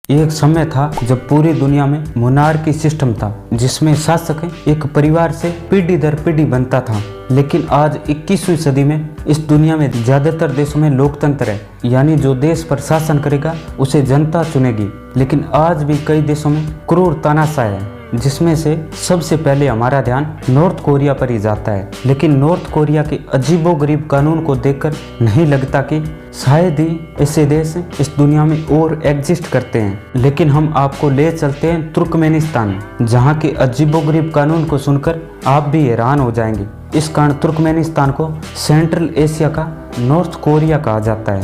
एक समय था जब पूरी दुनिया में मोनार्की सिस्टम था, जिसमें शासक एक परिवार से पीढ़ी दर पीढ़ी बनता था। लेकिन आज 21वीं सदी में इस दुनिया में ज्यादातर देशों में लोकतंत्र है, यानी जो देश पर शासन करेगा उसे जनता चुनेगी। लेकिन आज भी कई देशों में क्रूर तानाशाह है, जिसमें से सबसे पहले हमारा ध्यान नॉर्थ कोरिया पर ही जाता है। लेकिन नॉर्थ कोरिया के अजीबोगरीब कानून को देखकर नहीं लगता कि शायद ही ऐसे देश इस दुनिया में और एग्जिस्ट करते हैं। लेकिन हम आपको ले चलते हैं तुर्कमेनिस्तान, जहाँ के अजीबोगरीब कानून को सुनकर आप भी हैरान हो जाएंगे। इस कारण तुर्कमेनिस्तान को सेंट्रल एशिया का नॉर्थ कोरिया कहा जाता है।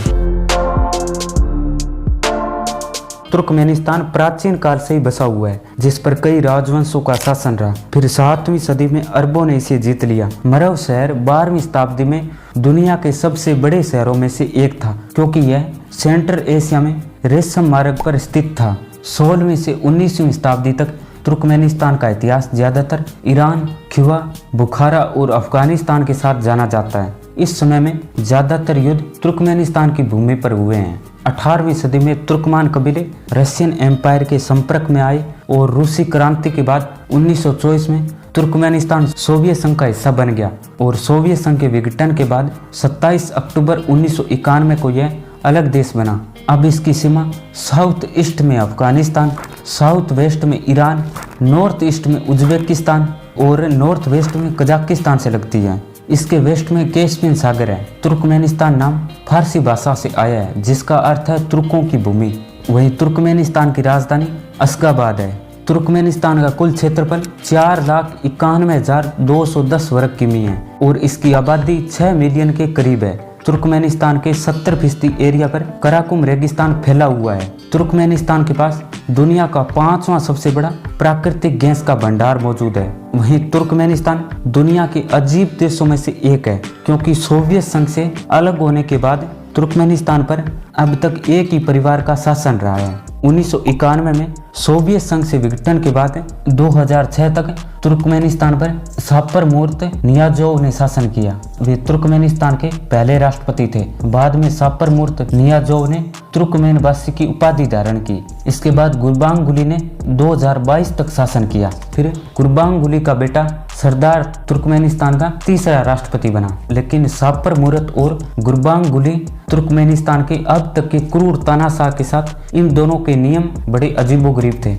तुर्कमेनिस्तान प्राचीन काल से ही बसा हुआ है, जिस पर कई राजवंशों का शासन रहा। फिर 7वीं सदी में अरबों ने इसे जीत लिया। मरव शहर 12वीं शताब्दी में दुनिया के सबसे बड़े शहरों में से एक था, क्योंकि यह सेंट्रल एशिया में रेशम मार्ग पर स्थित था। 16वीं से 19वीं शताब्दी तक तुर्कमेनिस्तान का इतिहास ज्यादातर ईरान, क्यूबा, बुखारा और अफगानिस्तान के साथ जाना जाता है। इस समय में ज्यादातर युद्ध तुर्कमेनिस्तान की भूमि पर हुए हैं। 18वीं सदी में तुर्कमान कबीले रशियन एम्पायर के संपर्क में आए और रूसी क्रांति के बाद 1924 में तुर्कमेनिस्तान सोवियत संघ का हिस्सा बन गया और सोवियत संघ के विघटन के बाद 27 अक्टूबर 1991 को यह अलग देश बना। अब इसकी सीमा साउथ ईस्ट में अफगानिस्तान, साउथ वेस्ट में ईरान, नॉर्थ ईस्ट में उज्बेकिस्तान और नॉर्थ वेस्ट में कजाकिस्तान से लगती है। इसके वेस्ट में कैस्पियन सागर है। तुर्कमेनिस्तान नाम फारसी भाषा से आया है, जिसका अर्थ है तुर्कों की भूमि। वहीं तुर्कमेनिस्तान की राजधानी अशगाबाद है। तुर्कमेनिस्तान का कुल क्षेत्रफल 4,91,210 वर्ग किमी है और इसकी आबादी 6 मिलियन के करीब है। तुर्कमेनिस्तान के 70% एरिया पर कराकुम रेगिस्तान फैला हुआ है। तुर्कमेनिस्तान के पास दुनिया का 5वां सबसे बड़ा प्राकृतिक गैस का भंडार मौजूद है। वहीं तुर्कमेनिस्तान दुनिया के अजीब देशों में से एक है, क्योंकि सोवियत संघ से अलग होने के बाद तुर्कमेनिस्तान पर अब तक एक ही परिवार का शासन रहा है। 1991 में सोवियत संघ से विघटन के बाद 2006 तक तुर्कमेनिस्तान पर सापरमुर्त नियाज़ोव ने शासन किया। वे तुर्कमेनिस्तान के पहले राष्ट्रपति थे। बाद में सापरमुर्त नियाज़ोव ने तुर्कमेनवासी की उपाधि धारण की। इसके बाद गुरबांगुली ने 2022 तक शासन किया। फिर गुरबांगुली का बेटा सरदार तुर्कमेनिस्तान का तीसरा राष्ट्रपति बना। लेकिन सापरमुर्त और गुरबांगुली तुर्कमेनिस्तान के अब तक के क्रूर तानाशाह के साथ इन दोनों के नियम बड़े अजीबोगरीब थे।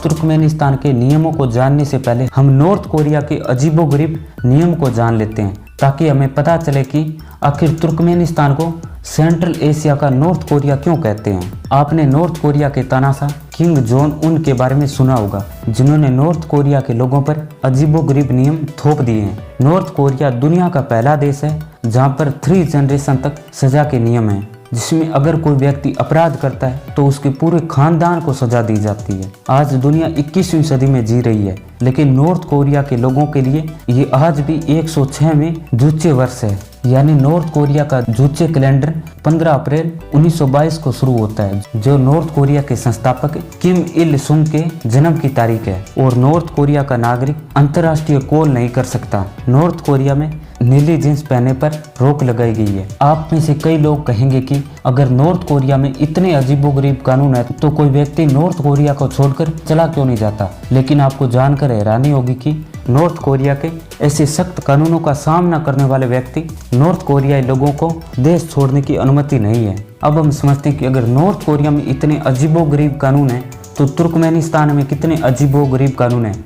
तुर्कमेनिस्तान के नियमों को जानने से पहले हम नॉर्थ कोरिया के अजीबोगरीब नियम को जान लेते हैं, ताकि हमें पता चले कि आखिर तुर्कमेनिस्तान को सेंट्रल एशिया का नॉर्थ कोरिया क्यों कहते हैं। आपने नॉर्थ कोरिया के तानाशाह किम जोंग उन के बारे में सुना होगा, जिन्होंने नॉर्थ कोरिया के लोगों पर अजीबोगरीब नियम थोप दिए हैं। नॉर्थ कोरिया दुनिया का पहला देश है जहां पर 3 जनरेशन तक सजा के नियम हैं, जिसमें अगर कोई व्यक्ति अपराध करता है तो उसके पूरे खानदान को सजा दी जाती है। आज दुनिया 21वीं सदी में जी रही है, लेकिन नॉर्थ कोरिया के लोगों के लिए ये आज भी 106 में जुचे वर्ष है। यानी नॉर्थ कोरिया का जुचे कैलेंडर 15 अप्रैल 1922 को शुरू होता है, जो नॉर्थ कोरिया के संस्थापक किम इल सुंग के जन्म की तारीख है। और नॉर्थ कोरिया का नागरिक अंतर्राष्ट्रीय कॉल नहीं कर सकता। नॉर्थ कोरिया में नीली जींस पहनने पर रोक लगाई गई है। आप में से कई लोग कहेंगे कि अगर नॉर्थ कोरिया में इतने अजीबोगरीब कानून है तो कोई व्यक्ति नॉर्थ कोरिया को छोड़कर चला क्यों नहीं जाता। लेकिन आपको जानकर हैरानी होगी कि नॉर्थ कोरिया के ऐसे सख्त कानूनों का सामना करने वाले व्यक्ति नॉर्थ कोरियाई लोगों को देश छोड़ने की अनुमति नहीं है। अब हम समझते हैं कि अगर नॉर्थ कोरिया में इतने अजीबोगरीब कानून हैं तो तुर्कमेनिस्तान में कितने अजीबोगरीब कानून हैं।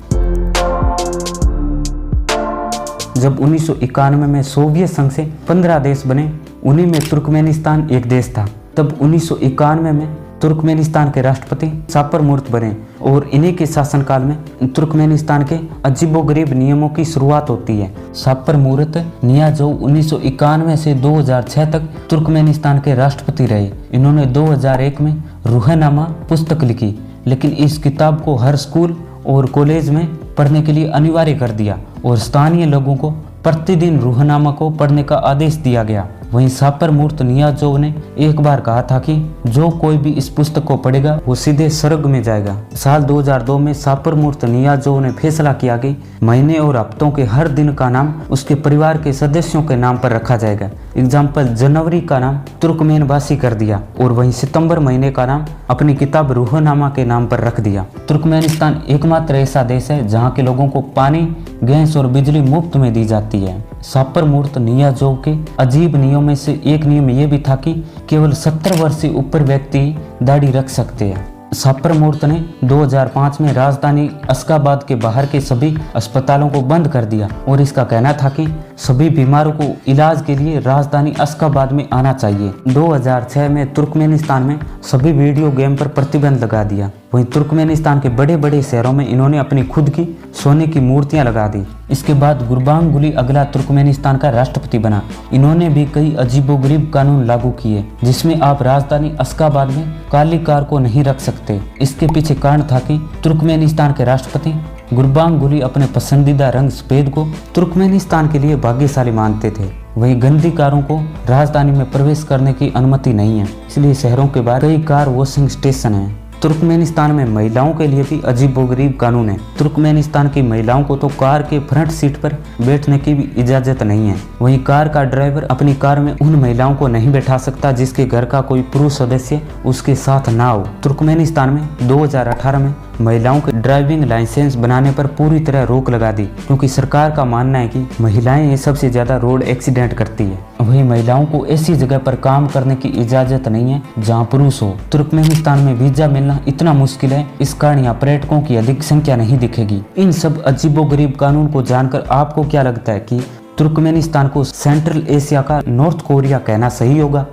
जब 1991 में सोवियत संघ से 15 देश बने, उन्हीं में तुर्कमेनिस्तान एक देश था। तब 1991 में तुर्कमेनिस्तान के राष्ट्रपति सापरमुर्त बने और इन्हीं के शासनकाल में तुर्कमेनिस्तान के अजीबोगरीब नियमों की शुरुआत होती है। सापरमुर्त नियाज़ोव 1991 से 2006 तक तुर्कमेनिस्तान के राष्ट्रपति रहे। इन्होंने 2001 में रूहनामा पुस्तक लिखी, लेकिन इस किताब को हर स्कूल और कॉलेज में पढ़ने के लिए अनिवार्य कर दिया और स्थानीय लोगों को प्रतिदिन रूहनामा को पढ़ने का आदेश दिया गया। वहीं सापरमूर्त नियाज़ोव ने एक बार कहा था कि जो कोई भी इस पुस्तक को पढ़ेगा वो सीधे स्वर्ग में जाएगा। साल 2002 में सापरमूर्त नियाज़ोव ने फैसला किया कि महीने और हफ्तों के हर दिन का नाम उसके परिवार के सदस्यों के नाम पर रखा जाएगा। एग्जाम्पल, जनवरी का नाम तुर्कमेनबासी कर दिया और वहीं सितंबर महीने का नाम अपनी किताब रूहनामा के नाम पर रख दिया। तुर्कमेनिस्तान एकमात्र ऐसा देश है जहाँ के लोगों को पानी, गैस और बिजली मुफ्त में दी जाती है। सापरमूर्त नियाज़ोव के अजीब नियमों में से एक नियम ये भी था कि केवल 70 वर्ष से ऊपर व्यक्ति दाढ़ी रख सकते हैं। सापरमूर्त ने 2005 में राजधानी अश्गाबाद के बाहर के सभी अस्पतालों को बंद कर दिया और इसका कहना था कि सभी बीमारों को इलाज के लिए राजधानी अश्गाबाद में आना चाहिए। 2006 में तुर्कमेनिस्तान में सभी वीडियो गेम पर प्रतिबंध लगा दिया। वहीं तुर्कमेनिस्तान के बड़े बड़े शहरों में इन्होंने अपनी खुद की सोने की मूर्तियां लगा दी। इसके बाद गुरबांगुली अगला तुर्कमेनिस्तान का राष्ट्रपति बना। इन्होंने भी कई अजीबोगरीब कानून लागू किए, जिसमें आप राजधानी अश्गाबाद में काली कार को नहीं रख सकते। इसके पीछे कारण था कि तुर्कमेनिस्तान के राष्ट्रपति गुरबांगुली अपने पसंदीदा रंग सफेद को तुर्कमेनिस्तान के लिए भाग्यशाली मानते थे। वहीं गंदी कारों को राजधानी में प्रवेश करने की अनुमति नहीं है, इसलिए शहरों के बाहर कई कार वॉशिंग स्टेशन हैं। तुर्कमेनिस्तान में महिलाओं के लिए भी अजीबोगरीब कानून है। तुर्कमेनिस्तान की महिलाओं को तो कार के फ्रंट सीट पर बैठने की भी इजाजत नहीं है। वहीं कार का ड्राइवर अपनी कार में उन महिलाओं को नहीं बैठा सकता जिसके घर का कोई पुरुष सदस्य उसके साथ ना हो। तुर्कमेनिस्तान में 2018 में महिलाओं के ड्राइविंग लाइसेंस बनाने पर पूरी तरह रोक लगा दी, क्योंकि सरकार का मानना है कि महिलाएं सबसे ज्यादा रोड एक्सीडेंट करती है। वहीं महिलाओं को ऐसी जगह पर काम करने की इजाजत नहीं है जहां पुरुष हो। तुर्कमेनिस्तान में वीजा मिलना इतना मुश्किल है, इस कारण यहाँ पर्यटकों की अधिक संख्या नहीं दिखेगी। इन सब अजीबोगरीब कानून को जानकर आपको क्या लगता है कि तुर्कमेनिस्तान को सेंट्रल एशिया का नॉर्थ कोरिया कहना सही होगा?